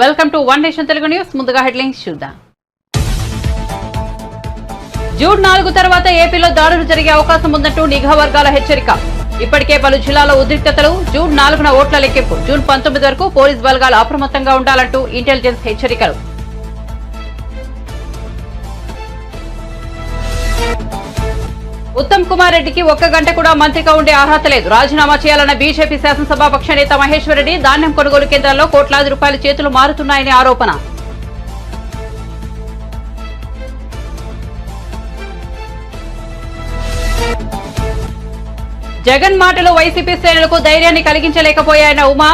Welcome to one nation Telugu news. ముందుగా headlines చూద్దాం. June 4 తర్వాత ఏపీలో దాడులు జరిగే అవకాశం ఉందంటూ నిఘా వర్గాల హెచ్చరిక. ఇప్పటికే పలు జిల్లాల్లో ఉద్రిక్తతలు. జూన్ 4న ఓట్ల లెక్కింపు. జూన్ 19 వరకు పోలీస్ బలగాలు అప్రమత్తంగా ఉండాలంటూ ఇంటెలిజెన్స్ హెచ్చరికలు. ఉత్తమ్ కుమార్ రెడ్డికి 1 గంట కూడా మంత్రిగా ఉండే అర్హత లేదు. రాజీనామా చేయాలన్న బీజేపీ శాసనసభాపక్ష నేత మహేశ్వర్ రెడ్డి. ధాన్యం కొనుగోలు కేంద్రాల్లో కోట్లాది రూపాయల చేతులు మారుతున్నాయని ఆరోపణ. జగన్ మాటలు వైసీపీ శ్రేణులకు ధైర్యాన్ని కలిగించలేకపోయాయన్న ఉమా.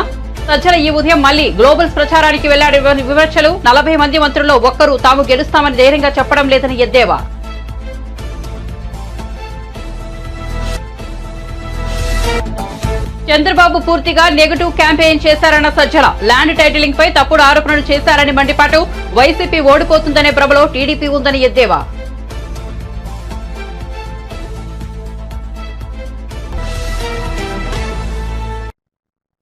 సజ్జల ఈ ఉదయం మళ్లీ గ్లోబల్స్ ప్రచారానికి వెళ్లాడు. విమర్శలు. 40 మంది మంత్రుల్లో ఒక్కరు తాము గెలుస్తామని ధైర్యంగా చెప్పడం లేదని ఎద్దేవా. చంద్రబాబు పూర్తిగా నెగటివ్ క్యాంపెయిన్ చేశారన్న సజ్జల. ల్యాండ్ టైటిలింగ్ పై తప్పుడు ఆరోపణలు చేశారని మండిపాటు. వైసీపీ ఓడిపోతుందనే ప్రభలో టీడీపీ ఉందని ఎద్దేవా.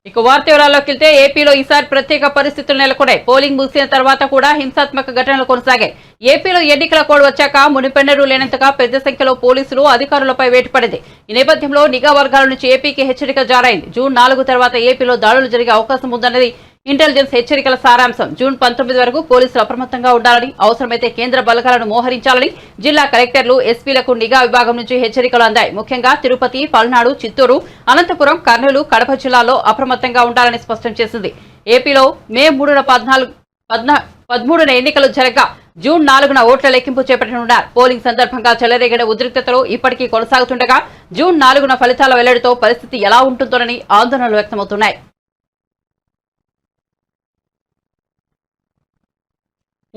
ఇక వార్త వివరాల్లోకి వెళ్తే ఏపీలో ఈసారి ప్రత్యేక పరిస్థితులు నెలకొన్నాయి. పోలింగ్ ముగిసిన తర్వాత కూడా హింసాత్మక ఘటనలు కొనసాగాయి. ఏపీలో ఎన్నికల కోడ్ వచ్చాక మునిపెన్నడూ లేనంతగా పెద్ద సంఖ్యలో పోలీసులు అధికారులపై వేటుపడింది. ఈ నేపథ్యంలో నిఘా వర్గాల నుంచి ఏపీకి హెచ్చరిక జారైంది. జూన్ 4 తర్వాత ఏపీలో దాడులు జరిగే అవకాశం ఉందన్నది ఇంటెలిజెన్స్ హెచ్చరికల సారాంశం. జూన్ 19 వరకు పోలీసులు అప్రమత్తంగా ఉండాలని, అవసరమైతే కేంద్ర బలగాలను మోహరించాలని జిల్లా కలెక్టర్లు, ఎస్పీలకు నిఘా విభాగం నుంచి హెచ్చరికలు అందాయి. ముఖ్యంగా తిరుపతి, పల్నాడు, చిత్తూరు, అనంతపురం, కర్నూలు, కడప జిల్లాల్లో అప్రమత్తంగా ఉండాలని స్పష్టం చేసింది. ఏపీలో మే 13న ఎన్నికలు జరగగా జూన్ 4న ఓట్ల లెక్కింపు చేపట్టనున్నారు. పోలింగ్ సందర్భంగా చెలరేగిన ఉద్రిక్తతలు ఇప్పటికీ కొనసాగుతుండగా జూన్ 4న ఫలితాల వెల్లడితో పరిస్థితి ఎలా ఉంటుందోనని ఆందోళనలు వ్యక్తమవుతున్నాయి.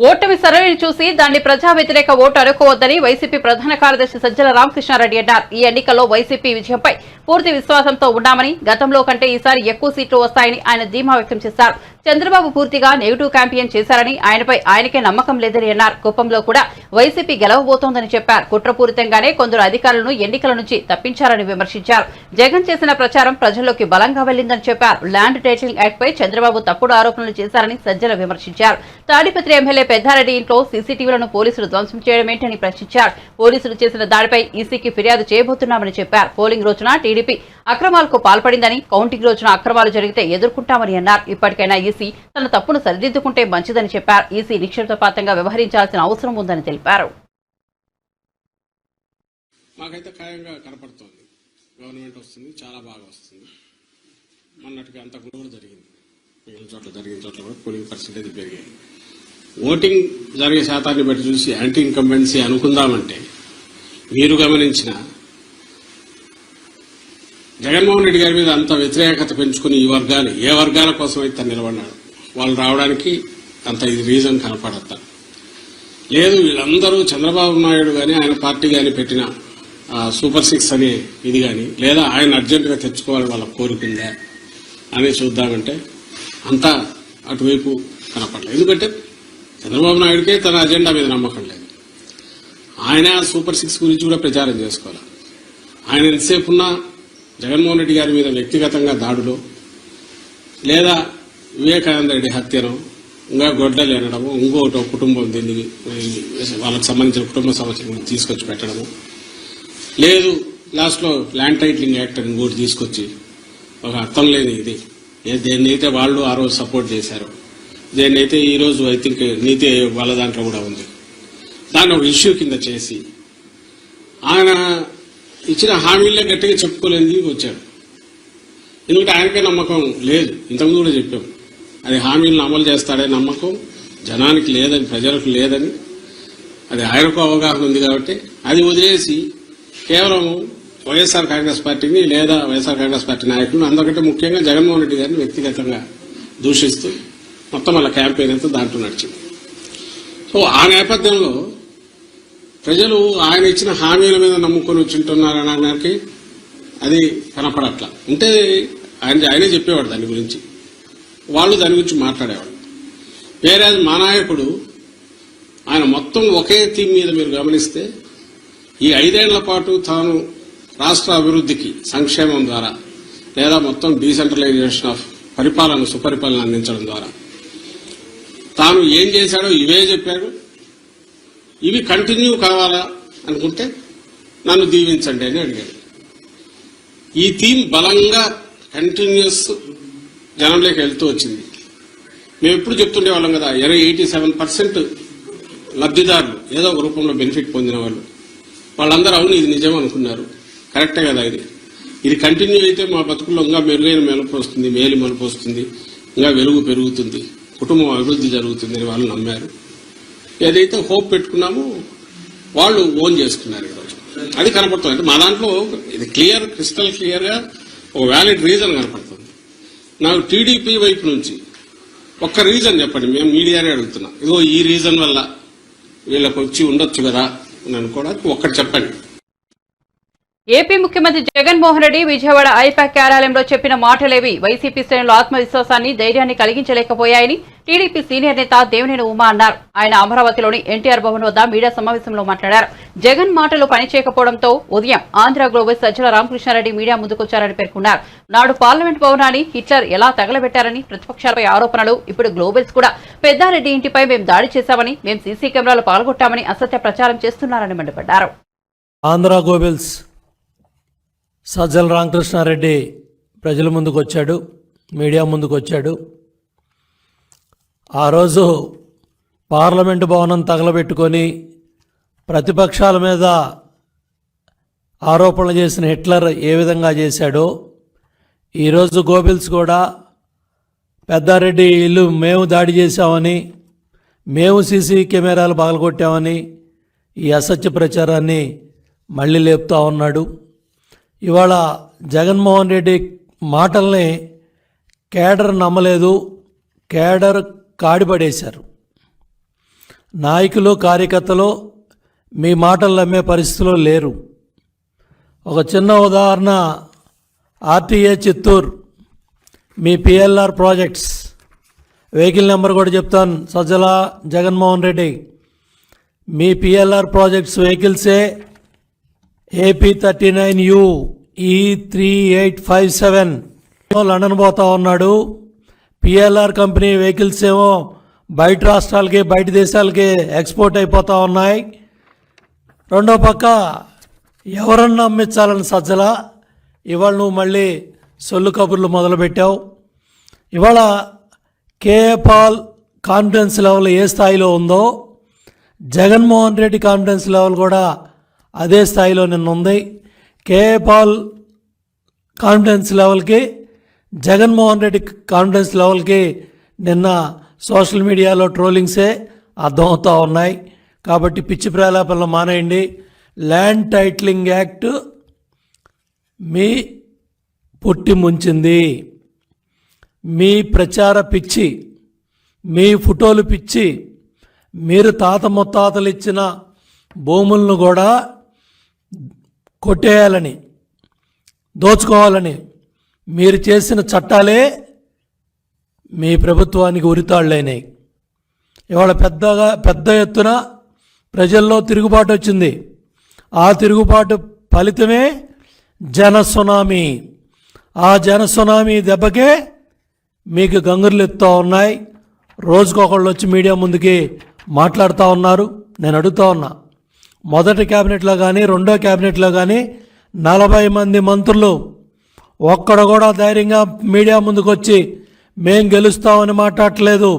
ఓటమి సరళిని చూసి దాన్ని ప్రజా వ్యతిరేక ఓటు అనుకోవద్దని వైసీపీ ప్రధాన కార్యదర్శి సజ్జల రామకృష్ణారెడ్డి అన్నారు. ఈ ఎన్నికల్లో వైసీపీ విజయంపై పూర్తి విశ్వాసంతో ఉన్నామని, గతంలో కంటే ఈసారి ఎక్కువ సీట్లు వస్తాయని ఆయన ధీమా వ్యక్తం చేశారు. చంద్రబాబు పూర్తిగా నెగిటివ్ క్యాంపెయిన్ చేశారని, ఆయనపై ఆయనకే నమ్మకం లేదని అన్నారు. కుప్పంలో కూడా వైసీపీ గెలవబోతోందని చెప్పారు. కుట్రపూరితంగానే కొందరు అధికారులను ఎన్నికల నుంచి తప్పించారని విమర్శించారు. జగన్ చేసిన ప్రచారం ప్రజల్లోకి బలంగా వెళ్లిందని చెప్పారు. ల్యాండ్ టైటిలింగ్ యాక్ట్ పై చంద్రబాబు తప్పుడు ఆరోపణలు చేశారని సజ్జల విమర్శించారు. తాడిపత్రి ఎమ్మెల్యే పెద్దారెడ్డి ఇంట్లో సీసీటీవీలను పోలీసులు ధ్వంసం చేయడమేంటని ప్రశ్నించారు. పోలీసులు చేసిన దాడిపై ఈసీకి ఫిర్యాదు చేయబోతున్నామని చెప్పారు. పోలింగ్ రోజున టీడీపీ అక్రమాలకు పాల్పడిందని, కౌంటింగ్ రోజున అక్రమాలు జరిగితే ఎదుర్కొంటామని అన్నారు. ఇప్పటికైనా ఈసీ తన తప్పును సరిదిద్దుకుంటే మంచిదని చెప్పారు. ఈసీ నిక్షిప్తపాతంగా వ్యవహరించాల్సిన అవసరం ఉందని తెలిపారు. మాకైతే ఖాయంగా కనపడుతోంది. గవర్నమెంట్ వస్తుంది, చాలా బాగా వస్తుంది. మొన్నటికి అంత కూడా జరిగింది. మిగిలిన చోట్ల జరిగిన చోట్ల కూడా పోలింగ్ పర్సెంటేజ్ పెరిగాయి. ఓటింగ్ జరిగే శాతాన్ని బట్టి చూసి యాంటీ ఇన్కంబెన్సీ అనుకుందామంటే మీరు గమనించిన జగన్మోహన్ రెడ్డి గారి మీద అంత వ్యతిరేకత పెంచుకుని ఈ వర్గాలు ఏ వర్గాల కోసం అయితే నిలబడినాడు వాళ్ళు రావడానికి అంత ఇది రీజన్ కనపడతా లేదు. వీళ్ళందరూ చంద్రబాబు నాయుడు కానీ ఆయన పార్టీ కానీ పెట్టిన సూపర్ 6 అనే ఇది కానీ లేదా ఆయన అర్జెంటుగా తెచ్చుకోవాలి వాళ్ళ కోరుకుందా అని చూద్దామంటే అంతా అటువైపు కనపడలేదు. ఎందుకంటే చంద్రబాబు నాయుడికే తన అజెండా మీద నమ్మకం లేదు. ఆయన సూపర్ 6 గురించి కూడా ప్రచారం చేసుకోవాలి. ఆయన ఎంతసేపు ఉన్నా జగన్మోహన్ రెడ్డి గారి మీద వ్యక్తిగతంగా దాడులు లేదా వివేకానంద రెడ్డి హత్యను, ఇంకా గొడ్డలు అనడము, ఇంకోటి కుటుంబం దీన్ని వాళ్ళకి సంబంధించిన కుటుంబ సమస్యలు తీసుకొచ్చి పెట్టడము, లేదు లాస్ట్లో ల్యాండ్ టైటిలింగ్ యాక్ట్ అని ఇంకోటి తీసుకొచ్చి ఒక అర్థం లేని ఇది దేన్నైతే వాళ్ళు ఆ రోజు సపోర్ట్ చేశారు, దేన్నైతే ఈ రోజు ఐ థింక్ నీతి వాళ్ళ దాంట్లో కూడా ఉంది, దాన్ని ఒక ఇష్యూ కింద చేసి ఆయన ఇచ్చిన హామీలే గట్టిగా చెప్పుకోలేని వచ్చాడు. ఎందుకంటే ఆయనకే నమ్మకం లేదు. ఇంతకుముందు కూడా చెప్పాం, అది హామీలను అమలు చేస్తాడే నమ్మకం జనానికి లేదని, ప్రజలకు లేదని. అది ఆయనకు అవగాహన ఉంది కాబట్టి అది వదిలేసి కేవలం వైఎస్ఆర్ కాంగ్రెస్ పార్టీని లేదా వైఎస్ఆర్ కాంగ్రెస్ పార్టీ నాయకులను, అందరికంటే ముఖ్యంగా జగన్మోహన్ రెడ్డి గారిని వ్యక్తిగతంగా దూషిస్తూ మొత్తం వాళ్ళ క్యాంపెయిన్ అంతా దాంట్లో నడిచింది. సో ఆ నేపథ్యంలో ప్రజలు ఆయన ఇచ్చిన హామీల మీద నమ్ముకొని వచ్చింటున్నారనడానికి అది కనపడట్లా. ఉంటే ఆయనే చెప్పేవాడు దాని గురించి, వాళ్ళు దాని గురించి మాట్లాడేవాడు. వేరే మా నాయకుడు ఆయన మొత్తం ఒకే థీమ్ మీద మీరు గమనిస్తే ఈ 5 ఏళ్ల పాటు తాను రాష్ట్ర అభివృద్ధికి సంక్షేమం ద్వారా లేదా మొత్తం డీసెంట్రలైజేషన్ ఆఫ్ పరిపాలన సుపరిపాలన అందించడం ద్వారా తాను ఏం చేశాడో ఇవే చెప్పాడు. ఇవి కంటిన్యూ కావాలా అనుకుంటే నన్ను దీవించండి అని అడిగాడు. ఈ థీమ్ బలంగా కంటిన్యూస్ జనంలోకి వెళ్తూ వచ్చింది. మేము ఎప్పుడు చెప్తుండే వాళ్ళం కదా, 87% లబ్ధిదారులు ఏదో ఒక రూపంలో బెనిఫిట్ పొందిన వాళ్ళందరూ అవును ఇది నిజం అనుకున్నారు. కరెక్టే కదా, ఇది కంటిన్యూ అయితే మా బతుకుల్లో ఇంకా మెరుగైన మెలుపు వస్తుంది, మేలు మలుపు వస్తుంది, ఇంకా వెలుగు పెరుగుతుంది, కుటుంబం అభివృద్ధి జరుగుతుంది అని వాళ్ళు నమ్మారు. ఏదైతే హోప్ పెట్టుకున్నామో వాళ్ళు ఓన్ చేసుకున్నారు ఈరోజు. అది కనపడుతుంది. అంటే మా దాంట్లో ఇది క్రిస్టల్ క్లియర్గా ఒక వ్యాలిడ్ రీజన్ కనపడుతుంది. నాకు టీడీపీ వైపు నుంచి ఒక్క రీజన్ చెప్పండి, మేము మీడియానే అడుగుతున్నాం, ఇదిగో ఈ రీజన్ వల్ల వీళ్ళకి వచ్చి ఉండొచ్చు కదా అని అనుకోవడానికి ఒక్కటి చెప్పండి. ఏపీ ముఖ్యమంత్రి జగన్మోహన్ రెడ్డి విజయవాడ ఐపాక్ కార్యాలయంలో చెప్పిన మాటలేవి వైసీపీ శ్రేణుల ఆత్మవిశ్వాసాన్ని, ధైర్యాన్ని కలిగించలేకపోయాయని టీడీపీ సీనియర్ నేత దేవినేని ఉమా అన్నారు. ఆయన అమరావతిలోని ఎన్టీఆర్ భవన్ వద్ద మీడియా సమావేశంలో మాట్లాడారు. జగన్ మాటలు పనిచేయకపోవడంతో ఉదయం ఆంధ్ర గ్లోబల్ సజ్జల రామకృష్ణారెడ్డి మీడియా ముందుకొచ్చారని పేర్కొన్నారు. నాడు పార్లమెంట్ భవనాన్ని హిట్లర్ ఎలా తగలబెట్టారని ప్రతిపక్షాలపై ఆరోపణలు. ఇప్పుడు గ్లోబల్స్ కూడా పెద్దారెడ్డి ఇంటిపై మేము దాడి చేశామని, మేము సీసీ కెమెరాలు పాల్గొట్టామని అసత్య ప్రచారం చేస్తున్నారని మండిపడ్డారు. ఆంధ్ర గ్లోబల్స్ సజ్జల రామకృష్ణారెడ్డి ప్రజల ముందుకు వచ్చాడు, మీడియా ముందుకు వచ్చాడు. ఆ రోజు పార్లమెంటు భవనం తగలబెట్టుకొని ప్రతిపక్షాల మీద ఆరోపణలు చేసిన హిట్లర్ ఏ విధంగా చేశాడో ఈరోజు గోబెల్స్ కూడా పెద్దారెడ్డి ఇల్లు మేము దాడి చేశామని, మేము సీసీ కెమెరాలు పగలగొట్టామని ఈ అసత్య ప్రచారాన్ని మళ్ళీ లేపుతా ఉన్నాడు. ఇవాళ జగన్మోహన్ రెడ్డి మాటల్ని కేడర్ నమ్మలేదు, కేడర్ కాడిపడేశారు. నాయకులు కార్యకర్తలు మీ మాటలు నమ్మే పరిస్థితిలో లేరు. ఒక చిన్న ఉదాహరణ, ఆర్టీఏ చిత్తూరు మీ పిఎల్ఆర్ ప్రాజెక్ట్స్ వెహికల్ నెంబర్ కూడా చెప్తాను. సజ్జల జగన్మోహన్ రెడ్డి మీ పిఎల్ఆర్ ప్రాజెక్ట్స్ వెహికల్సే AP39U E3857 లండన్ పోతా ఉన్నాడు. పిఎల్ఆర్ కంపెనీ వెహికల్స్ ఏమో బయట రాష్ట్రాలకి, బయట దేశాలకి ఎక్స్పోర్ట్ అయిపోతూ ఉన్నాయి. రెండో పక్క ఎవరన్నా అమ్మించాలని సజ్జల ఇవాళ నువ్వు మళ్ళీ సొల్లు కబుర్లు మొదలుపెట్టావు. ఇవాళ కేపాల్ కాన్ఫిడెన్స్ లెవెల్ ఏ స్థాయిలో ఉందో జగన్మోహన్ రెడ్డి కాన్ఫిడెన్స్ లెవెల్ కూడా అదే స్థాయిలో నిన్న ఉంది. కేపాల్ కాన్ఫిడెన్స్ లెవెల్కి, జగన్మోహన్ రెడ్డి కాన్ఫిడెన్స్ లెవెల్కి నిన్న సోషల్ మీడియాలో ట్రోలింగ్సే అర్థమవుతూ ఉన్నాయి. కాబట్టి పిచ్చి ప్రేలాపనలు మానేయండి. ల్యాండ్ టైటిలింగ్ యాక్ట్ మీ పుట్టి ముంచింది. మీ ప్రచార పిచ్చి, మీ ఫోటోలు పిచ్చి, మీరు తాత ముత్తాతలు ఇచ్చిన భూములను కూడా కొట్టేయాలని, దోచుకోవాలని మీరు చేసిన చట్టాలే మీ ప్రభుత్వానికి ఉరితాళ్ళైనాయి. ఇవాళ పెద్ద ఎత్తున ప్రజల్లో తిరుగుబాటు వచ్చింది. ఆ తిరుగుబాటు ఫలితమే జన సునామీ. ఆ జన సునామీ దెబ్బకే మీకు గంగుర్లు ఎత్తుతూ ఉన్నాయి. రోజుకొకళ్ళు వచ్చి మీడియా ముందుకి మాట్లాడుతూ ఉన్నారు. నేను అడుగుతూ ఉన్నా, మొదటి క్యాబినెట్లో కానీ రెండో క్యాబినెట్లో కానీ 40 మంది మంత్రులు ఒక్కడు కూడా ధైర్యంగా మీడియా ముందుకు వచ్చి మేం గెలుస్తామని మాట్లాడట్లేదు.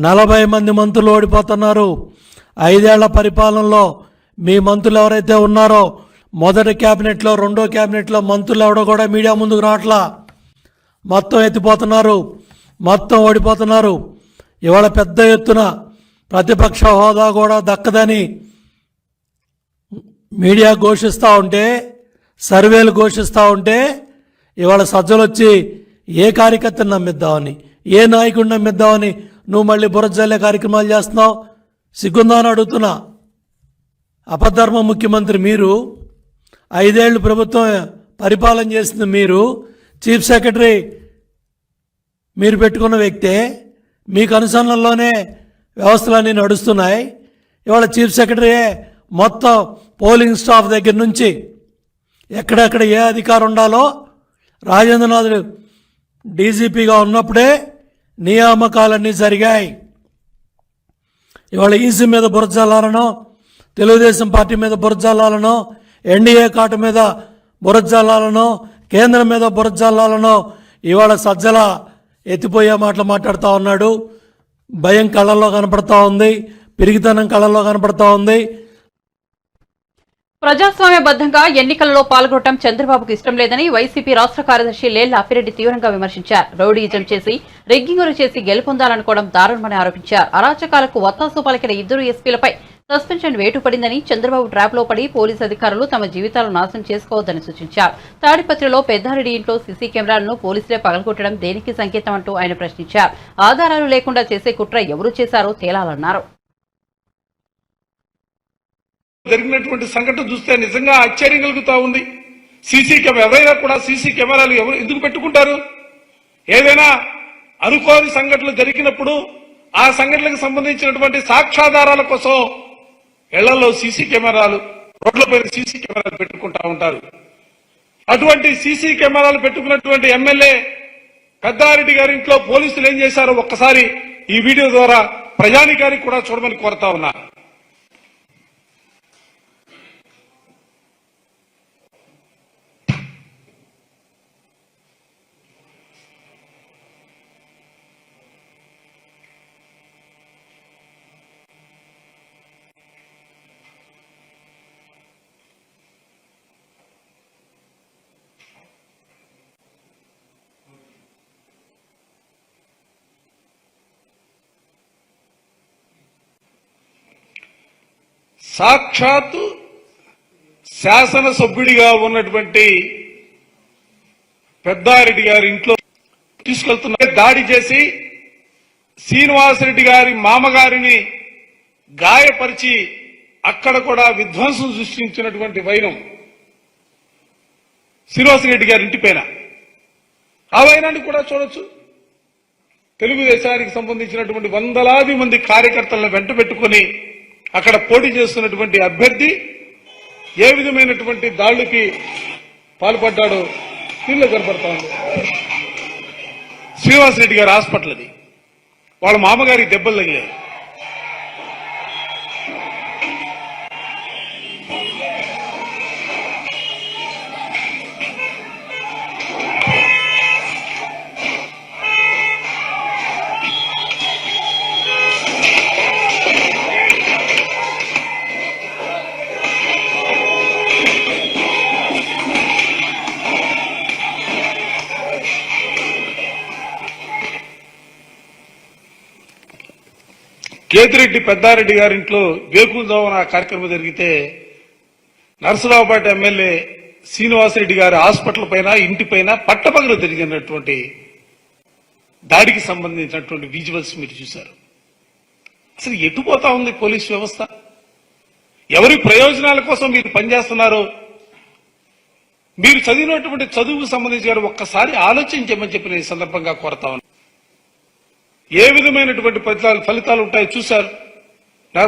40 మంది మంత్రులు ఓడిపోతున్నారు. 5 ఏళ్ల పరిపాలనలో మీ మంత్రులు ఎవరైతే ఉన్నారో మొదటి క్యాబినెట్లో రెండో క్యాబినెట్లో మంత్రులు ఎవడో కూడా మీడియా ముందుకు రావట్లా. మొత్తం ఎత్తిపోతున్నారు, మొత్తం ఓడిపోతున్నారు. ఇవాళ పెద్ద ఎత్తున ప్రతిపక్ష హోదా కూడా దక్కదని మీడియా ఘోషిస్తూ ఉంటే, సర్వేలు ఘోషిస్తూ ఉంటే ఇవాళ సజ్జలు వచ్చి ఏ కార్యకర్తను నమ్మిద్దామని, ఏ నాయకుడిని నమ్మిద్దామని నువ్వు మళ్ళీ బురజల్లే కార్యక్రమాలు చేస్తున్నావు. సిగ్గుందా అని అడుగుతున్నా. అపధర్మ ముఖ్యమంత్రి మీరు, 5 ఏళ్ళు ప్రభుత్వం పరిపాలన చేసింది మీరు, చీఫ్ సెక్రటరీ మీరు పెట్టుకున్న వ్యక్తే, మీకు అనుసరణలోనే వ్యవస్థలన్నీ నడుస్తున్నాయి. ఇవాళ చీఫ్ సెక్రటరీయే మొత్తం పోలింగ్ స్టాఫ్ దగ్గర నుంచి ఎక్కడెక్కడ ఏ అధికారం ఉండాలో రాజేంద్రనాథ్ డీజీపీగా ఉన్నప్పుడే నియామకాలన్నీ జరిగాయి. ఇవాళ ఈసీ మీద బురజాలాలనో, తెలుగుదేశం పార్టీ మీద బురజాలాలనో, ఎన్డీఏ కాటు మీద బురజాలాలనో, కేంద్రం మీద బురజాలాలనో ఇవాళ సజ్జల ఎత్తిపోయే మాటలు మాట్లాడుతూ ఉన్నాడు. భయం కళ్ళల్లో కనపడతా ఉంది, పిరిగితనం కళ్ళల్లో కనపడతా ఉంది. ప్రజాస్వామ్యబద్ధంగా ఎన్నికలలో పాల్గొనడం చంద్రబాబుకు ఇష్టం లేదని వైసీపీ రాష్ట్ర కార్యదర్శి లేళ్ల అప్పిరెడ్డి తీవ్రంగా విమర్శించారు. రౌడీయిజం చేసి రిగ్గింగులు చేసి గెలుపొందాలనుకోవడం దారుణమని ఆరోపించారు. అరాచకాలకు వత్తాసు పలికిన ఇద్దరు ఎస్పీలపై సస్పెన్షన్ వేటు పడిందని, చంద్రబాబు ట్రాప్ లో పడి పోలీసు అధికారులు తమ జీవితాలను నాశనం చేసుకోవద్దని సూచించారు. తాడిపత్రిలో పెద్దారెడ్డి ఇంట్లో సీసీ కెమెరాలను పోలీసులే పగలగొట్టడం దేనికి సంకేతం అంటూ ఆయన ప్రశ్నించారు. ఆధారాలు లేకుండా చేసే కుట్ర ఎవరు చేశారో తేలాలన్నారు. జరిగినటువంటి సంఘటన చూస్తే నిజంగా ఆశ్చర్యం కలుగుతా ఉంది. సీసీ కెమెరా ఎవరైనా కూడా సీసీ కెమెరాలు ఎవరు ఎందుకు పెట్టుకుంటారు? ఏదైనా అనుకోని సంఘటనలు జరిగినప్పుడు ఆ సంఘటనలకు సంబంధించినటువంటి సాక్ష్యాధారాల కోసం ఇళ్లలో సీసీ కెమెరాలు, రోడ్లపై సీసీ కెమెరాలు పెట్టుకుంటా ఉంటారు. అటువంటి సీసీ కెమెరాలు పెట్టుకున్నటువంటి ఎమ్మెల్యే పెద్దారెడ్డి గారి ఇంట్లో పోలీసులు ఏం చేశారో ఒక్కసారి ఈ వీడియో ద్వారా ప్రజానికానికి కూడా చూడమని కోరుతా ఉన్నా. సాక్షాత్తు శాసనసభ్యుడిగా ఉన్నటువంటి పెద్దారెడ్డి గారి ఇంట్లో తీసుకెళ్తున్న దాడి చేసి శ్రీనివాసరెడ్డి గారి మామగారిని గాయపరిచి అక్కడ కూడా విధ్వంసం సృష్టించినటువంటి వైనం శ్రీనివాసరెడ్డి గారి ఇంటిపైన. ఆ వైనాన్ని కూడా చూడొచ్చు. తెలుగుదేశానికి సంబంధించినటువంటి వందలాది మంది కార్యకర్తలను వెంట పెట్టుకుని అక్కడ పోటీ చేస్తున్నటువంటి అభ్యర్థి ఏ విధమైనటువంటి దాడులకి పాల్పడ్డాడో దీనిలో కనపడతా ఉంది. శ్రీనివాసరెడ్డి గారి హాస్పిటల్ అది, వాళ్ళ మామగారికి దెబ్బలు తగిలాయి. కేతిరెడ్డి పెద్దారెడ్డి గారింట్లో వేకువజామున కార్యక్రమం జరిగితే నరసరావుపేట ఎమ్మెల్యే శ్రీనివాసరెడ్డి గారి హాస్పిటల్ పైన, ఇంటిపైన పట్టపగలు జరిగినటువంటి దాడికి సంబంధించినటువంటి విజువల్స్ మీరు చూశారు. అసలు ఎటుపోతా ఉంది పోలీస్ వ్యవస్థ? ఎవరి ప్రయోజనాల కోసం మీరు పనిచేస్తున్నారో మీరు చదివినటువంటి చదువుకు సంబంధించి ఒక్కసారి ఆలోచించమని చెప్పి నేను ఈ సందర్భంగా కోరుతా ఉన్నాను. ఏ విధమైనటువంటి ఫలితాలు ఉంటాయో చూశారు.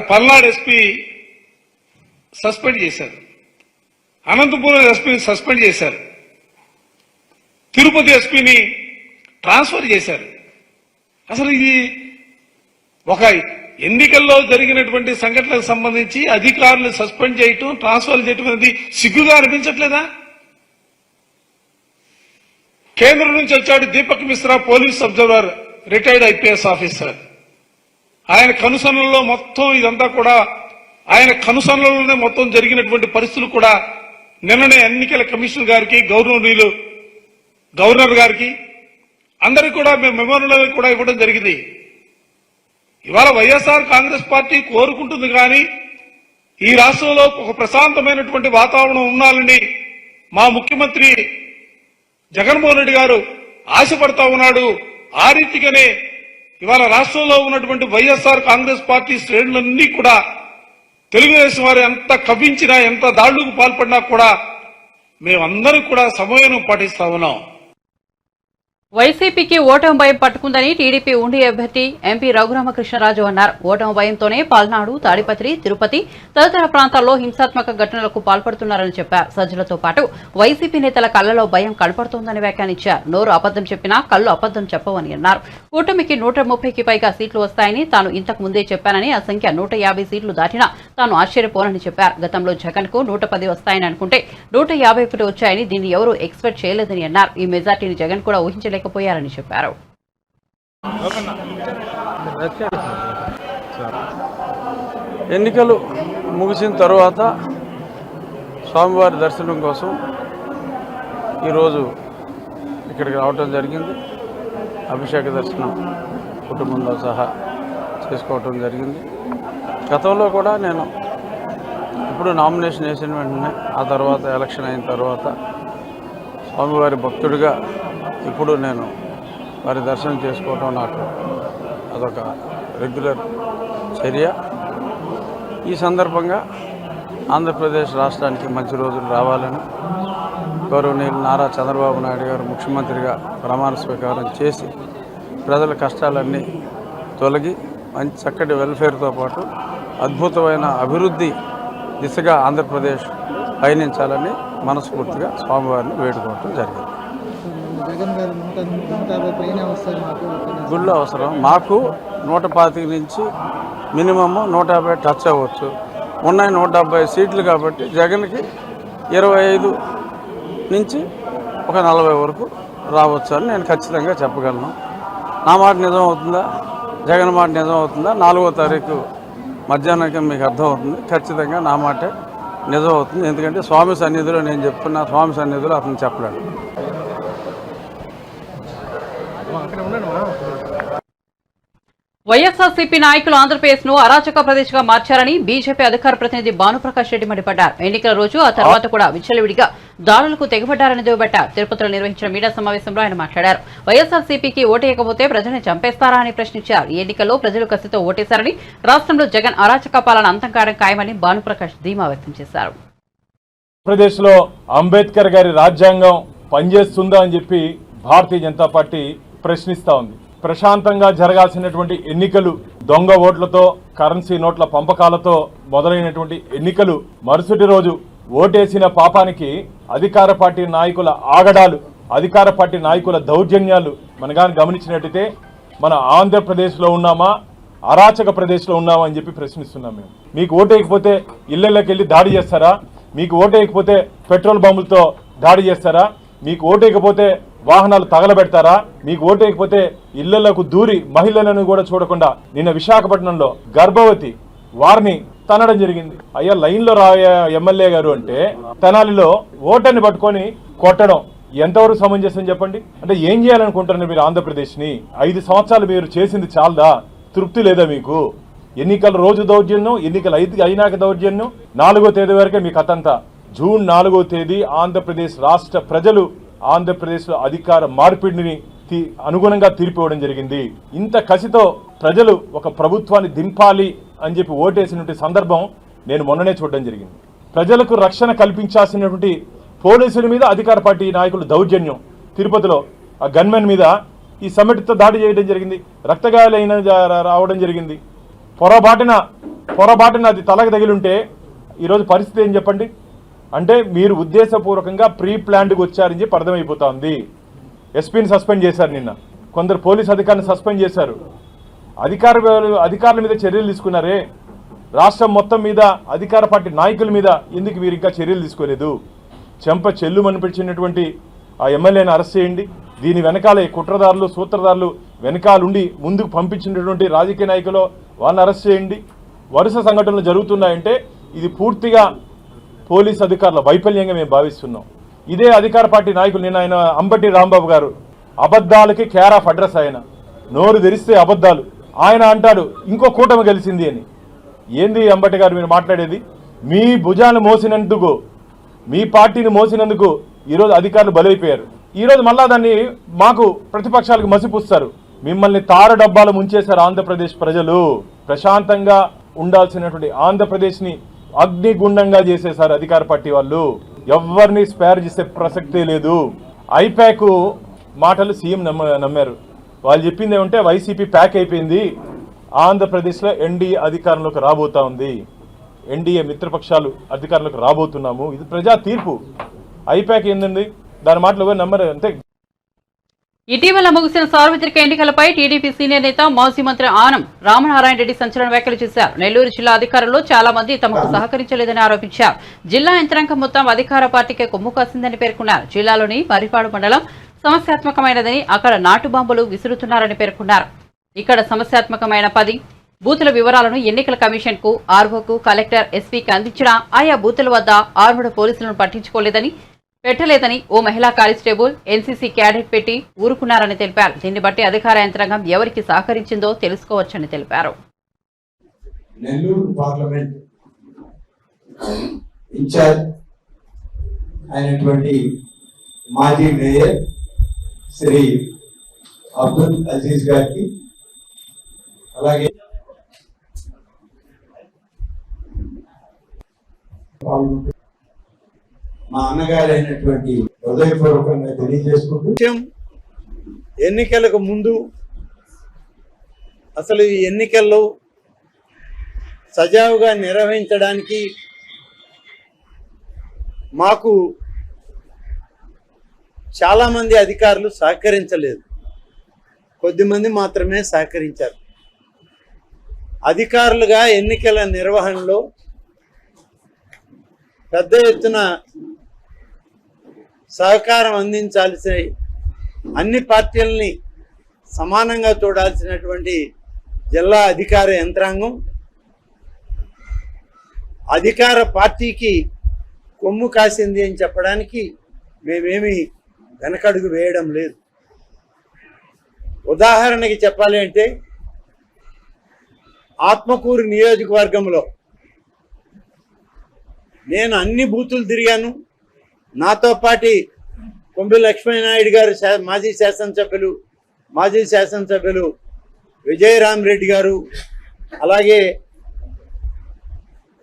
పల్నాడు ఎస్పీ సస్పెండ్ చేశారు, అనంతపురం ఎస్పీని సస్పెండ్ చేశారు, తిరుపతి ఎస్పీని ట్రాన్స్ఫర్ చేశారు. అసలు ఇది ఒక ఎన్నికల్లో జరిగినటువంటి సంఘటనలకు సంబంధించి అధికారులు సస్పెండ్ చేయటం, ట్రాన్స్ఫర్ చేయటం అనేది సిగ్గుగా అనిపించట్లేదా? కేంద్రం నుంచి వచ్చాడు Deepak Mishra, police observer, retired IPS officer. ఆయన కనుసన్నల్లో మొత్తం ఇదంతా కూడా ఆయన కనుసన్నలోనే మొత్తం జరిగినటువంటి పరిస్థితులు కూడా నిన్ననే ఎన్నికల కమిషనర్ గారికి, గవర్నర్ గారికి అందరికీ కూడా మేము మెమోరియల్ కూడా ఇవ్వడం జరిగింది. ఇవాళ వైఎస్ఆర్ కాంగ్రెస్ పార్టీ కోరుకుంటుంది కానీ ఈ రాష్ట్రంలో ఒక ప్రశాంతమైనటువంటి వాతావరణం ఉండాలని మా ముఖ్యమంత్రి జగన్మోహన్ రెడ్డి గారు ఆశపడతా ఉన్నాడు. ఆ రీతిగానే ఇవాళ రాష్ట్రంలో ఉన్నటువంటి వైఎస్ఆర్ కాంగ్రెస్ పార్టీ శ్రేణులన్నీ కూడా తెలుగుదేశం వారు ఎంత కవ్వించినా, ఎంత దాడులకు పాల్పడినా కూడా మేమందరం కూడా సమన్వయం పాటిస్తా ఉన్నాం. వైసీపీకి ఓటమి భయం పట్టుకుందని టీడీపీ ఉండి అభ్యర్థి ఎంపీ రఘురామకృష్ణరాజు అన్నారు. ఓటమి భయంతోనే పల్నాడు, తాడిపత్రి, తిరుపతి తదితర ప్రాంతాల్లో హింసాత్మక ఘటనలకు పాల్పడుతున్నారని చెప్పారు. సజ్జలతో పాటు వైసీపీ నేతల కళ్లలో భయం కనపడుతోందని వ్యాఖ్యానించారు. నోరు అబద్దం చెప్పినా కళ్ళు అబద్దం చెప్పవని అన్నారు. కూటమికి 130కి పైగా సీట్లు వస్తాయని తాను ఇంతకు ముందే చెప్పానని, ఆ సంఖ్య 150 సీట్లు దాటినా తాను ఆశ్చర్యపోనని చెప్పారు. గతంలో జగన్ కు 110 వస్తాయని అనుకుంటే 151 వచ్చాయని దీన్ని ఎవరూ ఎక్స్పెక్ట్ చేయలేదని అన్నారు. ఈ మెజార్టీని జగన్ కూడా ఊహించలేకపోయారని చెప్పారు. ఎన్నికలు ముగిసిన తర్వాత స్వామివారి దర్శనం కోసం ఈరోజు ఇక్కడికి రావటం జరిగింది. అభిషేక దర్శనం కుటుంబంతో సహా చేసుకోవటం జరిగింది. గతంలో కూడా నేను ఇప్పుడు నామినేషన్ వేసిన వెంటనే ఆ తర్వాత ఎలక్షన్ అయిన తర్వాత స్వామివారి భక్తుడిగా ఇప్పుడు నేను వారి దర్శనం చేసుకోవటం నాకు అదొక రెగ్యులర్ చర్య. ఈ సందర్భంగా ఆంధ్రప్రదేశ్ రాష్ట్రానికి మంచి రోజులు రావాలని గౌరవనీయులు నారా చంద్రబాబు నాయుడు గారు ముఖ్యమంత్రిగా ప్రమాణ స్వీకారం చేసి ప్రజల కష్టాలన్నీ తొలగి మంచి చక్కటి వెల్ఫేర్తో పాటు అద్భుతమైన అభివృద్ధి దిశగా ఆంధ్రప్రదేశ్ పయనించాలని మనస్ఫూర్తిగా స్వామివారిని వేడుకోవటం జరిగింది. గుళ్ళు అవసరం మాకు 125 నుంచి మినిమమ్ 150 టచ్ అవ్వచ్చు. ఉన్నాయి 170 సీట్లు కాబట్టి జగన్కి 25 నుంచి ఒక 40 వరకు రావచ్చు అని నేను ఖచ్చితంగా చెప్పగలను. నా మాట నిజం అవుతుందా, జగన్ మాట నిజం అవుతుందా 4వ తారీఖు మధ్యాహ్నానికి మీకు అర్థమవుతుంది. ఖచ్చితంగా నా మాటే నిజం అవుతుంది. ఎందుకంటే స్వామి సన్నిధిలో నేను చెప్తున్నా, స్వామి సన్నిధిలో అతను చెప్పలేడు. వైఎస్ఆర్సీపీ నాయకులు ఆంధ్రప్రదేశ్ ను అరాచక ప్రదేశ్ గా మార్చారని బీజేపీ అధికార ప్రతినిధి భానుప్రకాష్ రెడ్డి మండిపడ్డారు. ఎన్నికల రోజు ఆ తర్వాత కూడా విచ్చలవిడిగా దాడులకు తెగబడ్డారని దుయ్యబట్టారు. తిరుపతిలో నిర్వహించిన మీడియా సమావేశంలో ఆయన మాట్లాడారు. వైఎస్ఆర్సీపీకి ఓటేయకపోతే ప్రజల్ని చంపేస్తారా అని ప్రశ్నించారు. ఈ ఎన్నికల్లో ప్రజలు కసితో ఓటేశారని, రాష్ట్రంలో జగన్ అరాచక పాలన అంతం కావడం ఖాయమని భానుప్రకాష్ ధీమా వ్యక్తం చేశారు. ఆంధ్రప్రదేశ్ లో అంబేద్కర్ గారి రాజ్యాంగం పనిచేస్తుందా అని చెప్పి భారతీయ జనతా పార్టీ ప్రశ్నిస్తా ఉంది. ప్రశాంతంగా జరగాల్సినటువంటి ఎన్నికలు దొంగ ఓట్లతో, కరెన్సీ నోట్ల పంపకాలతో మొదలైనటువంటి ఎన్నికలు మరుసటి రోజు ఓటేసిన పాపానికి అధికార పార్టీ నాయకుల ఆగడాలు, అధికార పార్టీ నాయకుల దౌర్జన్యాలు మనగాని గమనించినట్టయితే మన ఆంధ్రప్రదేశ్లో ఉన్నామా, అరాచక ప్రదేశ్లో ఉన్నామా అని చెప్పి ప్రశ్నిస్తున్నాం. మేము మీకు ఓటేయకపోతే ఇళ్లలోకి వెళ్ళి దాడి చేస్తారా? మీకు ఓటేయకపోతే పెట్రోల్ బాంబులతో దాడి చేస్తారా? మీకు ఓటేయకపోతే వాహనాలు తగలబెడతారా? మీకు ఓటేయకపోతే ఇళ్లలోకి దూరి మహిళలను కూడా చూడకుండా నిన్న విశాఖపట్నంలో గర్భవతి వారిని తనడం జరిగింది. అయ్యా లైన్లో రాయా ఎమ్మెల్యే గారు అంటే తెనాలిలో ఓటర్ని పట్టుకొని కొట్టడం ఎంతవరకు సమంజసం చెప్పండి? అంటే ఏం చేయాలనుకుంటున్నారు మీరు ఆంధ్రప్రదేశ్ని? 5 సంవత్సరాలు మీరు చేసింది చాలదా? తృప్తి లేదా మీకు? ఎన్నికల రోజు దౌర్జన్యం, ఎన్నికలు అయినాక దౌర్జన్యం. 4వ తేదీ వరకే మీ కథంతా. జూన్ 4వ తేదీ ఆంధ్రప్రదేశ్ రాష్ట్ర ప్రజలు ఆంధ్రప్రదేశ్లో అధికార మార్పిడిని అనుగుణంగా తీర్పు ఇవ్వడం జరిగింది. ఇంత కసితో ప్రజలు ఒక ప్రభుత్వాన్ని దింపాలి అని చెప్పి ఓటేసినటువంటి సందర్భం నేను మొన్ననే చూడడం జరిగింది. ప్రజలకు రక్షణ కల్పించాల్సినటువంటి పోలీసుల మీద అధికార పార్టీ నాయకులు దౌర్జన్యం. తిరుపతిలో ఆ గన్మెన్ మీద ఈ సమిటితో దాడి చేయడం జరిగింది. రక్తగాయాలైన రావడం జరిగింది. పొరబాటున అది తలకు తగిలింటే ఈరోజు పరిస్థితి ఏం చెప్పండి? అంటే మీరు ఉద్దేశపూర్వకంగా ప్రీ ప్లాన్డ్గా వచ్చారని చెప్పి అర్థమైపోతుంది. ఎస్పీని సస్పెండ్ చేశారు నిన్న, కొందరు పోలీస్ అధికారులను సస్పెండ్ చేశారు. అధికారుల మీద చర్యలు తీసుకున్నారే, రాష్ట్రం మొత్తం మీద అధికార పార్టీ నాయకుల మీద ఎందుకు మీరు ఇంకా చర్యలు తీసుకోలేదు? చెంప చెల్లు అనిపించినటువంటి ఆ ఎమ్మెల్యేని అరెస్ట్ చేయండి. దీని వెనకాలే కుట్రదారులు, సూత్రధారులు వెనకాలుండి ముందుకు పంపించినటువంటి రాజకీయ నాయకులు వాళ్ళని అరెస్ట్ చేయండి. వరుస సంఘటనలు జరుగుతున్నాయంటే ఇది పూర్తిగా పోలీస్ అధికారుల వైఫల్యంగా మేము భావిస్తున్నాం. ఇదే అధికార పార్టీ నాయకులు నిన్న ఆయన అంబటి రాంబాబు గారు అబద్ధాలకి కేర్ ఆఫ్ అడ్రస్. ఆయన నోరు తెరిస్తే అబద్ధాలు. ఆయన అంటాడు ఇంకో కూటమి గెలిచింది అని. ఏంది అంబటి గారు మీరు మాట్లాడేది? మీ భుజాన్ని మోసినందుకు, మీ పార్టీని మోసినందుకు ఈరోజు అధికారులు బలైపోయారు. ఈరోజు మళ్ళా దాన్ని మాకు ప్రతిపక్షాలకు మసిపుస్తారు. మిమ్మల్ని తార డబ్బాలు ముంచేశారు ఆంధ్రప్రదేశ్ ప్రజలు. ప్రశాంతంగా ఉండాల్సినటువంటి ఆంధ్రప్రదేశ్ని అగ్నిగుండంగా చేసేశారు అధికార పార్టీ వాళ్ళు. ఎవరిని స్పేర్ చేసే ప్రసక్తే లేదు. ఐపాక్ మాటలు సీఎం నమ్మారు. వాళ్ళు చెప్పింది ఏమంటే వైసీపీ ప్యాక్ అయిపోయింది, ఆంధ్రప్రదేశ్లో ఎన్డీఏ అధికారంలోకి రాబోతా ఉంది, ఎన్డీఏ మిత్రపక్షాలు అధికారంలోకి రాబోతున్నాము, ఇది ప్రజా తీర్పు. ఐప్యాక్ ఏందండి, దాని మాటలు ఎవరు నమ్మరు అంతే. ఇటీవల ముగిసిన సార్వత్రిక ఎన్నికలపై టీడీపీ సీనియర్ నేత మాజీ మంత్రి ఆనం రామనారాయణ రెడ్డి సంచలన వ్యాఖ్యలు చేశారు. నెల్లూరు జిల్లా అధికారుల్లో చాలా మంది తమకు సహకరించలేదని ఆరోపించారు. జిల్లా యంత్రాంగం మొత్తం అధికార పార్టీకే కొమ్ము కాసిందని పేర్కొన్నారు. జిల్లాలోని మరిపాడు మండలం సమస్యాత్మకమైనదని, అక్కడ నాటు బాంబులు విసురుతున్నారని పేర్కొన్నారు. ఇక్కడ సమస్యాత్మకమైన 10 బూతుల వివరాలను ఎన్నికల కమిషన్ కు, ఆర్ఓకు, కలెక్టర్, ఎస్పీకి అందించినా ఆయా బూతుల వద్ద ఆర్మూడ్ పోలీసులను పెట్టలేదని ఓ మహిళా కానిస్టేబుల్ ఎన్సీసీ క్యాడెట్ పెట్టి ఊరుకున్నారని తెలిపారు. దీన్ని బట్టి అధికార యంత్రాంగం ఎవరికి సహకరించిందో తెలుసుకోవచ్చని తెలిపారు. నెల్లూరు పార్లమెంట్ ఇన్ఛార్జ్ అయినటువంటి మాజీ మేయర్ శ్రీ అబ్దుల్ అజీజ్ గారికి, అలాగే మా అన్నగారు అయినటువంటి హృదయపూర్వకంగా తెలియజేసుకుంటూ, ఎన్నికలకు ముందు అసలు ఈ ఎన్నికల్లో సజావుగా నిర్వహించడానికి మాకు చాలామంది అధికారులు సహకరించలేదు, కొద్దిమంది మాత్రమే సహకరించారు. అధికారులుగా ఎన్నికల నిర్వహణలో పెద్ద ఎత్తున సహకారం అందించాల్సిన, అన్ని పార్టీలని సమానంగా చూడాల్సినటువంటి జిల్లా అధికార యంత్రాంగం అధికార పార్టీకి కొమ్ము కాసింది అని చెప్పడానికి మేమేమి వెనకడుగు వేయడం లేదు. ఉదాహరణకి చెప్పాలి అంటే, ఆత్మకూరు నియోజకవర్గంలో నేను అన్ని బూతులు తిరిగాను. నాతో పాటి కొంబి లక్ష్మీనాయుడు గారు, మాజీ శాసనసభ్యులు విజయరామరెడ్డి గారు, అలాగే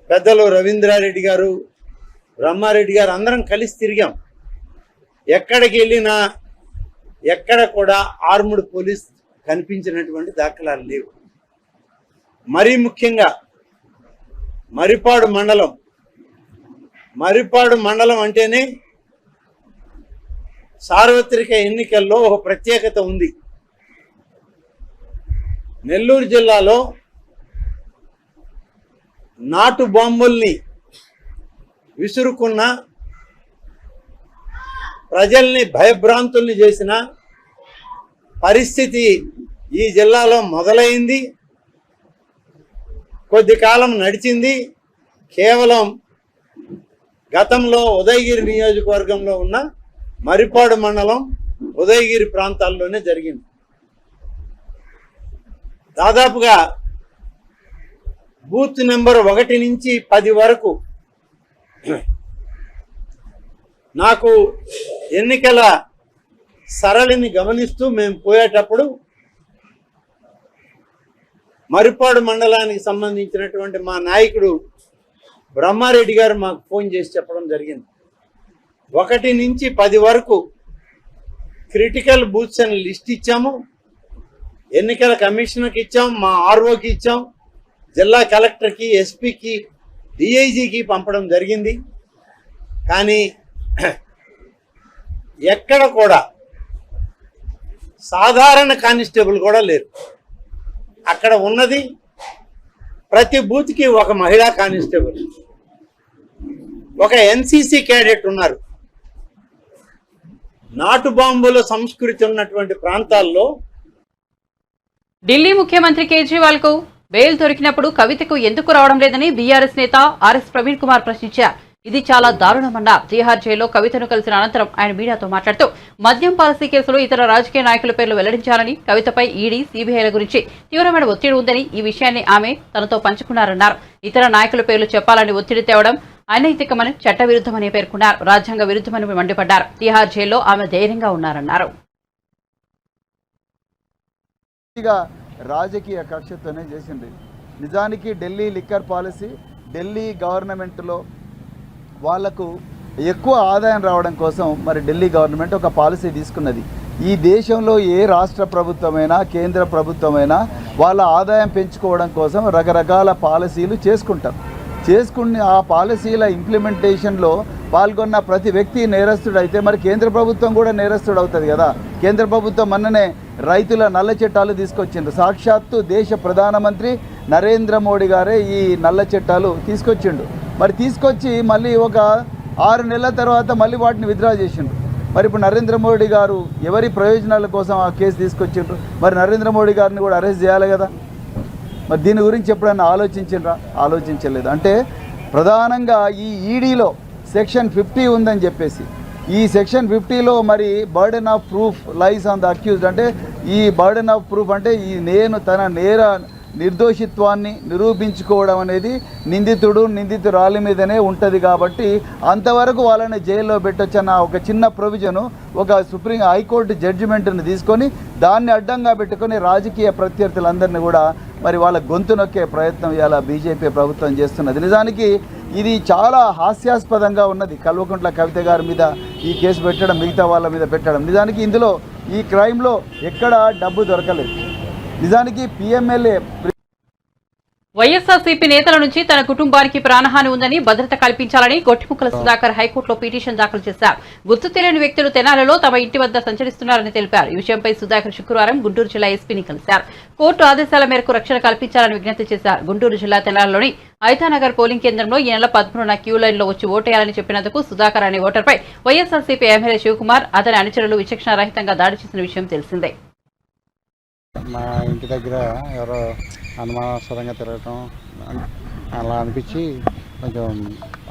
పెద్దలు రవీంద్రారెడ్డి గారు, బ్రహ్మారెడ్డి గారు అందరం కలిసి తిరిగాం. ఎక్కడికి వెళ్ళినా ఎక్కడ కూడా ఆర్ముడ్ పోలీస్ కనిపించినటువంటి దాఖలాలు లేవు. మరీ ముఖ్యంగా మరిపాడు మండలం అంటేనే సార్వత్రిక ఎన్నికల్లో ఒక ప్రత్యేకత ఉంది. నెల్లూరు జిల్లాలో నాటు బాంబుల్ని విసురుకున్న, ప్రజల్ని భయభ్రాంతుల్ని చేసిన పరిస్థితి ఈ జిల్లాలో మొదలైంది. కొద్ది కాలం నడిచింది. కేవలం గతంలో ఉదయగిరి నియోజకవర్గంలో ఉన్న మరిపాడు మండలం, ఉదయగిరి ప్రాంతాల్లోనే జరిగింది. దాదాపుగా బూత్ నెంబర్ 1 నుంచి 10 వరకు నాకు ఎన్నికల సరళిని గమనిస్తూ మేము పోయేటప్పుడు మరిపాడు మండలానికి సంబంధించినటువంటి మా నాయకుడు బ్రహ్మారెడ్డి గారు మాకు ఫోన్ చేసి చెప్పడం జరిగింది. 1 నుంచి 10 వరకు క్రిటికల్ బూత్స్ అని లిస్ట్ ఇచ్చాము. ఎన్నికల కమిషనర్కి ఇచ్చాం, మా ఆర్ఓకి ఇచ్చాం, జిల్లా కలెక్టర్కి, ఎస్పీకి, డిఐజీకి పంపడం జరిగింది. కానీ ఎక్కడ కూడా సాధారణ కానిస్టేబుల్ కూడా లేరు. అక్కడ ఉన్నది ప్రతి బూత్కి ఒక మహిళా కానిస్టేబుల్, ఒక ఎన్సీసీ క్యాడెట్ ఉన్నారు. నాటు బాంబుల సంస్కృతి ఉన్నటువంటి ప్రాంతాల్లో ఢిల్లీ ముఖ్యమంత్రి కేజ్రీవాల్ కు బెయిల్ దొరికినప్పుడు కవితకు ఎందుకు రావడం లేదని బీఆర్ఎస్ నేత ఆర్ఎస్ ప్రవీణ్ కుమార్ ప్రశ్నించారు. ఇది చాలా దారుణమన్నారు. తిహార్ జైల్లో కవితను కలిసిన అనంతరం ఆయన మీడియాతో మాట్లాడుతూ మద్యం పాలసీ కేసులో ఇతర రాజకీయ నాయకుల పేర్లు వెల్లడించాలని, కవితపై ఈడీ, సీబీఐల గురించి తీవ్రమైన ఒత్తిడి ఉందని, ఈ విషయాన్ని ఆమె తనతో పంచుకున్నారన్నారు. ఇతర నాయకుల పేర్లు చెప్పాలని ఒత్తిడి తేవడం అనైతికమని, చట్టవిరుద్ధమని పేర్కొన్నారు. రాజ్యాంగ విరుద్ధమని మండిపడ్డారు. తిహార్ జైల్లో ఆమె ధైర్యంగా ఉన్నారన్నారు. రాజకీయ కక్షతోనే చేసింది. నిజానికి ఢిల్లీ లిక్కర్ పాలసీ, ఢిల్లీ గవర్నమెంట్లో వాళ్లకు ఎక్కువ ఆదాయం రావడం కోసం మరి ఢిల్లీ గవర్నమెంట్ ఒక పాలసీ తీసుకున్నది. ఈ దేశంలో ఏ రాష్ట్ర ప్రభుత్వమైనా కేంద్ర ప్రభుత్వమైనా వాళ్ళ ఆదాయం పెంచుకోవడం కోసం రకరకాల పాలసీలు చేసుకుని ఆ పాలసీల ఇంప్లిమెంటేషన్లో పాల్గొన్న ప్రతి వ్యక్తి నేరస్తుడు అయితే మరి కేంద్ర ప్రభుత్వం కూడా నేరస్తుడు అవుతుంది కదా. కేంద్ర ప్రభుత్వం మొన్ననే రైతుల నల్ల చట్టాలు తీసుకొచ్చిండ్రు. సాక్షాత్తు దేశ ప్రధానమంత్రి నరేంద్ర మోడీ గారే ఈ నల్ల చట్టాలు తీసుకొచ్చిండు. మరి తీసుకొచ్చి మళ్ళీ ఒక 6 నెలల తర్వాత మళ్ళీ వాటిని విత్డ్రా చేసిండ్రు. మరి ఇప్పుడు నరేంద్ర మోడీ గారు ఎవరి ప్రయోజనాల కోసం ఆ కేసు తీసుకొచ్చిండ్రు? మరి నరేంద్ర మోడీ గారిని కూడా అరెస్ట్ చేయాలి కదా. మరి దీని గురించి ఎప్పుడైనా ఆలోచించిండ్రా? ఆలోచించలేదు. అంటే ప్రధానంగా ఈ ఈడీలో సెక్షన్ 50 ఉందని చెప్పేసి ఈ సెక్షన్ 50లో మరి burden of proof lies on the accused. అంటే ఈ బర్డెన్ ఆఫ్ ప్రూఫ్ అంటే ఈ తన నిర్దోషిత్వాన్ని నిరూపించుకోవడం అనేది నిందితురాలి మీదనే ఉంటుంది. కాబట్టి అంతవరకు వాళ్ళని జైల్లో పెట్టొచ్చన్న ఒక చిన్న ప్రొవిజను ఒక సుప్రీం హైకోర్టు జడ్జిమెంట్ని తీసుకొని దాన్ని అడ్డంగా పెట్టుకొని రాజకీయ ప్రత్యర్థులందరినీ కూడా మరి వాళ్ళ గొంతు నొక్కే ప్రయత్నం ఇవాళ బీజేపీ ప్రభుత్వం చేస్తున్నది. నిజానికి ఇది చాలా హాస్యాస్పదంగా ఉన్నది. కల్వకుంట్ల కవిత గారి మీద ఈ కేసు పెట్టడం, మిగతా వాళ్ళ మీద పెట్టడం. నిజానికి ఇందులో ఈ క్రైమ్లో ఎక్కడ డబ్బు దొరకలేదు. నిజానికి పిఎంఎల్ఏ వైఎస్ఆర్సీపీ నేతల నుంచి తన కుటుంబానికి ప్రాణహాని ఉందని భద్రత కల్పించాలని గొట్టిముక్కల సుధాకర్ హైకోర్టులో పిటిషన్ దాఖలు చేశారు. గుర్తు తెలియని వ్యక్తులు తెనాలిలో తమ ఇంటి వద్ద సంచరిస్తున్నారని తెలిపారు. ఈ విషయంపై సుధాకర్ శుక్రవారం గుంటూరు జిల్లా ఎస్పీని కలిశారు. కోర్టు ఆదేశాల మేరకు రక్షణ కల్పించాలని విజ్ఞప్తి చేశారు. గుంటూరు జిల్లా తెనాలిలోని ఐతానగర్ పోలింగ్ కేంద్రంలో ఈ నెల 13న క్యూ లైన్ లో వచ్చి ఓటేయాలని చెప్పినందుకు సుధాకర్ అనే ఓటర్పై వైఎస్ఆర్సీపీ ఎమ్మెల్యే శివకుమార్ అతని అనుచరులు విచక్షణారహితంగా దాడి చేసిన విషయం తెలిసిందే. మా ఇంటి దగ్గర ఎవరో అనుమానాస్పదంగా తిరగటం అలా అనిపించి కొంచెం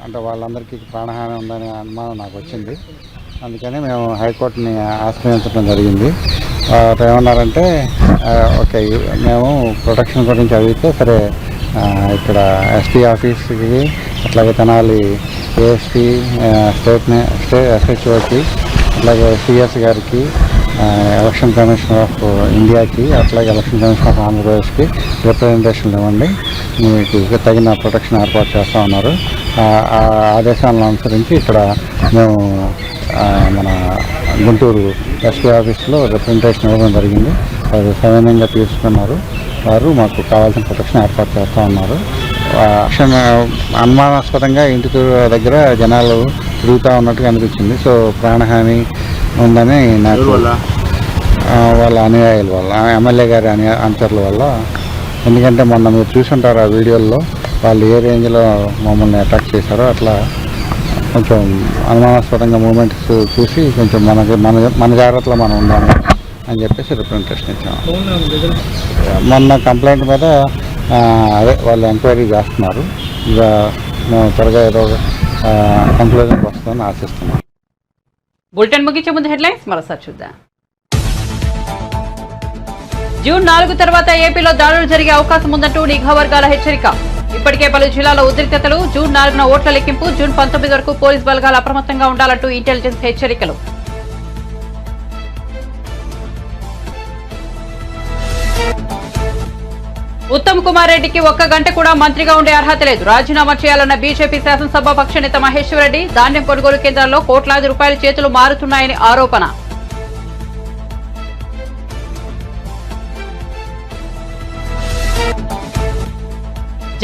అంటే వాళ్ళందరికీ ప్రాణహాని ఉందనే అనుమానం నాకు వచ్చింది. అందుకని మేము హైకోర్టుని ఆశ్రయించడం జరిగింది. ఏమన్నారంటే ఓకే మేము ప్రొటెక్షన్ గురించి అడిగితే సరే ఇక్కడ ఎస్పీ ఆఫీస్కి అట్లాగే తెనాలి ఏఎస్పీ స్టేట్ ఎస్హెచ్ఓకి అట్లాగే సిఎస్ గారికి ఎలక్షన్ కమిషనర్ ఆఫ్ ఇండియాకి అట్లాగే ఎలక్షన్ కమిషనర్ ఆఫ్ ఆంధ్రప్రదేశ్కి రిప్రజెంటేషన్లు ఇవ్వండి, మీకు తగిన ప్రొటెక్షన్ ఏర్పాటు చేస్తూ ఉన్నారు. ఆ ఆదేశాలను అనుసరించి ఇక్కడ మేము మన గుంటూరు ఎస్పీ ఆఫీస్లో రిప్రజెంటేషన్ ఇవ్వడం జరిగింది. అది సవినయంగా తీసుకున్నారు. వారు మాకు కావాల్సిన ప్రొటెక్షన్ ఏర్పాటు చేస్తూ ఉన్నారు. అనుమానాస్పదంగా ఇంటి దగ్గర జనాలు తిరుగుతూ ఉన్నట్టుగా అనిపించింది. సో ప్రాణహాని ఉందని నాకు వాళ్ళ అనుయాయుల వల్ల, ఎమ్మెల్యే గారి అనుచరుల వల్ల. ఎందుకంటే మొన్న మీరు చూసుంటారు ఆ వీడియోల్లో వాళ్ళు ఏ రేంజ్లో మమ్మల్ని అటాక్ చేశారో అట్లా కొంచెం అనుమానాస్పదంగా మూమెంట్స్ చూసి కొంచెం మన జాగ్రత్తలో మనం ఉండాలి అని చెప్పేసి రిప్రజెంటేషన్ ఇచ్చాము. మొన్న కంప్లైంట్ మీద అదే వాళ్ళు ఎంక్వైరీ చేస్తున్నారు. ఇక మేము త్వరగా ఏదో కంక్లూజన్కి వస్తుందని ఆశిస్తున్నాం. బులెటిన్ ముగించే ముందు హెడ్లైన్స్ మరోసారి చూద్దాం. జూన్ 4 తర్వాత ఏపీలో దాడులు జరిగే అవకాశం ఉందంటూ నిఘా వర్గాల హెచ్చరిక. ఇప్పటికే పలు జిల్లాలో ఉద్రిక్తతలు. జూన్ 4న ఓట్ల లెక్కింపు. జూన్ 19 వరకు పోలీస్ బలగాలు అప్రమత్తంగా ఉండాలంటూ ఇంటెలిజెన్స్ హెచ్చరికలు. ఉత్తమ్ కుమార్ రెడ్డికి 1 గంట కూడా మంత్రిగా ఉండే అర్హత లేదు. రాజీనామా చేయాలన్న బీజేపీ శాసనసభాపక్ష నేత మహేశ్వర్ రెడ్డి. ధాన్యం కొనుగోలు కేంద్రాల్లో కోట్లాది రూపాయల చేతులు మారుతున్నాయని ఆరోపణ.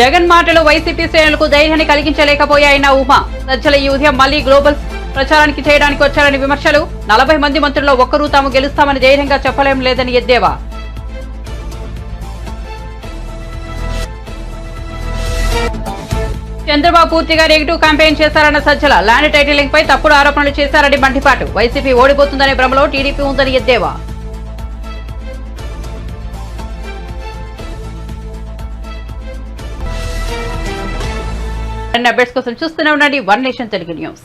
జగన్ మాటలు వైసీపీ శ్రేణులకు ధైర్యాన్ని కలిగించలేకపోయాయన్న ఉమా. సజ్జల ఈ ఉదయం మళ్లీ గ్లోబల్ ప్రచారానికి చేయడానికి వచ్చారని విమర్శలు. 40 మంది మంత్రుల్లో ఒక్కరూ తాము గెలుస్తామని ధైర్యంగా చెప్పలేం లేదని ఎద్దేవా. చంద్రబాబు పూర్తిగా నెగిటివ్ క్యాంపెయిన్ చేశారన్న సజ్జల. ల్యాండ్ టైటిలింగ్ పై తప్పుడు ఆరోపణలు చేశారని మండిపాటు. వైసీపీ ఓడిపోతుందనే భ్రమలో టీడీపీ ఉందని ఎద్దేవా. అప్డేట్స్ కోసం చూస్తూనే ఉండండి వన్ నేషన్ తెలుగు న్యూస్.